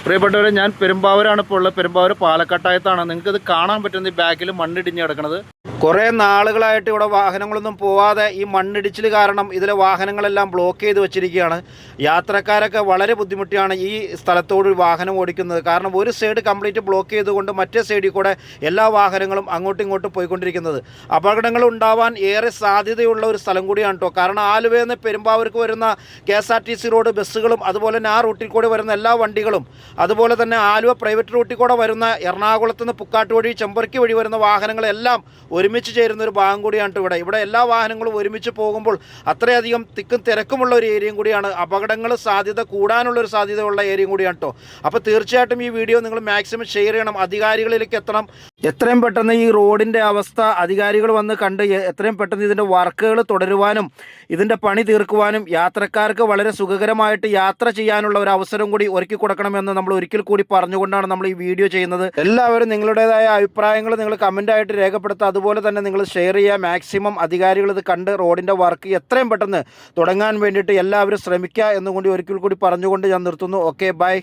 പ്രിയപ്പെട്ടവരെ, ഞാൻ പെരുമ്പാവൂരാണ് ഇപ്പോൾ ഉള്ളത്. പെരുമ്പാവൂർ പാലക്കാട്ടായത്താണ്. നിങ്ങൾക്കിത് കാണാൻ പറ്റുന്ന ഈ ബാക്കിൽ മണ്ണിടിഞ്ഞ് കിടക്കുന്നത്. കുറേ നാളുകളായിട്ട് ഇവിടെ വാഹനങ്ങളൊന്നും പോവാതെ ഈ മണ്ണിടിച്ചിൽ കാരണം ഇതിലെ വാഹനങ്ങളെല്ലാം ബ്ലോക്ക് ചെയ്ത് വെച്ചിരിക്കുകയാണ്. യാത്രക്കാരൊക്കെ വളരെ ബുദ്ധിമുട്ടിയാണ് ഈ സ്ഥലത്തോട് വാഹനം ഓടിക്കുന്നത്. കാരണം ഒരു സൈഡ് കംപ്ലീറ്റ് ബ്ലോക്ക് ചെയ്തുകൊണ്ട് മറ്റേ സൈഡിൽ കൂടെ എല്ലാ വാഹനങ്ങളും അങ്ങോട്ടും ഇങ്ങോട്ടും പോയിക്കൊണ്ടിരിക്കുന്നത്. അപകടങ്ങൾ ഉണ്ടാവാൻ ഏറെ സാധ്യതയുള്ള ഒരു സ്ഥലം കൂടിയാണ് കേട്ടോ. കാരണം ആലുവയിൽ നിന്ന് പെരുമ്പാവൂർക്ക് വരുന്ന KSRTC റോഡ് ബസ്സുകളും അതുപോലെ തന്നെ ആ റൂട്ടിൽ കൂടെ വരുന്ന എല്ലാ വണ്ടികളും, അതുപോലെ തന്നെ ആലുവ പ്രൈവറ്റ് റൂട്ടിൽ കൂടെ വരുന്ന എറണാകുളത്ത് നിന്ന് പുക്കാട്ട് വഴി ചെമ്പറക്കി വഴി വരുന്ന വാഹനങ്ങളെല്ലാം ഒരുമിച്ച് ചേരുന്ന ഒരു ഭാഗം കൂടിയാണ് ഇവിടെ എല്ലാ വാഹനങ്ങളും ഒരുമിച്ച് പോകുമ്പോൾ അത്രയധികം തിക്കും തിരക്കുമുള്ള ഒരു ഏരിയയും കൂടിയാണ്. അപകടങ്ങൾ സാധ്യത കൂടാനുള്ളൊരു സാധ്യതയുള്ള ഏരിയയും കൂടിയാണ് കേട്ടോ. അപ്പോൾ തീർച്ചയായിട്ടും ഈ വീഡിയോ നിങ്ങൾ മാക്സിമം ഷെയർ ചെയ്യണം, അധികാരികളിലേക്ക് എത്തണം. എത്രയും പെട്ടെന്ന് ഈ റോഡിൻ്റെ അവസ്ഥ അധികാരികൾ വന്ന് കണ്ട് എത്രയും പെട്ടെന്ന് ഇതിൻ്റെ വർക്കുകൾ തുടരുവാനും ഇതിൻ്റെ പണി തീർക്കുവാനും യാത്രക്കാർക്ക് വളരെ സുഖകരമായിട്ട് യാത്ര ചെയ്യാനുള്ള ഒരു അവസരം കൂടി ഒരുക്കി കൊടുക്കണമെന്ന് നമ്മൾ ഒരിക്കൽ കൂടി പറഞ്ഞുകൊണ്ടാണ് നമ്മൾ ഈ വീഡിയോ ചെയ്യുന്നത്. എല്ലാവരും നിങ്ങളുടേതായ അഭിപ്രായങ്ങൾ നിങ്ങൾ കമൻ്റായിട്ട് രേഖപ്പെടുത്തുക. അതുപോലെ തന്നെ നിങ്ങൾ ഷെയർ ചെയ്യുക. മാക്സിമം അധികാരികൾ ഇത് കണ്ട് റോഡിൻ്റെ വർക്ക് എത്രയും പെട്ടെന്ന് തുടങ്ങാൻ വേണ്ടിയിട്ട് എല്ലാവരും ശ്രമിക്കുക എന്നുകൂടി ഒരിക്കൽ കൂടി പറഞ്ഞുകൊണ്ട് ഞാൻ നിർത്തുന്നു. Okay, by.